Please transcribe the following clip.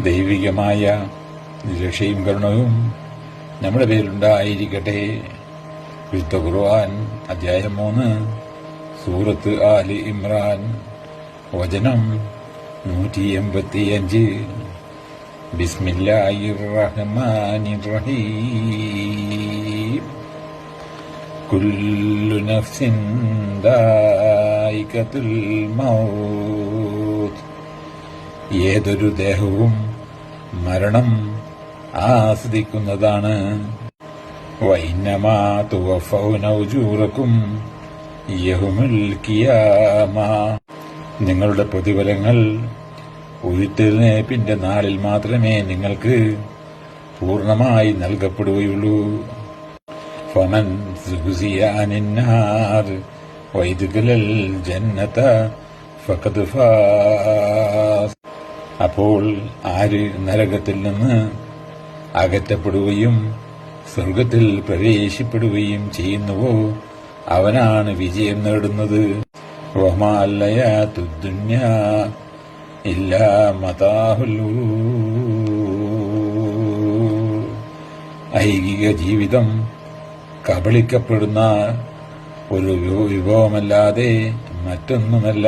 ദൈവികമായ രക്ഷയും കരുണയും നമ്മുടെ പേരിലുണ്ടായിരിക്കട്ടെ. വിശുദ്ധ ഖുർആൻ അധ്യായം 3 സൂറത്ത് ആലി ഇമ്രാൻ വചനം 185. ബിസ്മില്ലാഹിർ റഹ്മാനിർ റഹീം. കുല്ലു നഫ്സിൻ ദായിഖത്തുൽ മൗത്ത്. ഏതൊരു ദേഹവും മരണം ആസ്വദിക്കുന്നതാണ്. വഇന്നമാ തുവഫൗന ഉജൂറക്കും യൗമുൽ ഖിയാമ. നിങ്ങളുടെ പ്രതിഫലങ്ങൾ ഉയിർത്തെഴുന്നേൽപ്പിന്റെ നാളിൽ മാത്രമേ നിങ്ങൾക്ക് പൂർണ്ണമായി നൽകപ്പെടുകയുള്ളൂ. ഫമൻ സുഖ്സിയ അനിന്നാർ വയദ്ഖുലൽ ജന്നത ഫഖദ് ഫാസ്. അപ്പോൾ ആര് നരകത്തിൽ നിന്ന് അകറ്റപ്പെടുകയും സ്വർഗത്തിൽ പ്രവേശിക്കപ്പെടുകയും ചെയ്യുന്നുവോ അവനാണ് വിജയം നേടുന്നത്. വമാൽ ഹയാത്തുദ് ദുനിയാ ഇല്ലാ മതാഉൽ ഗുറൂർ. ഐഹിക ജീവിതം കബളിക്കപ്പെടുന്ന ഒരു വിഭവമല്ലാതെ മറ്റൊന്നുമല്ല.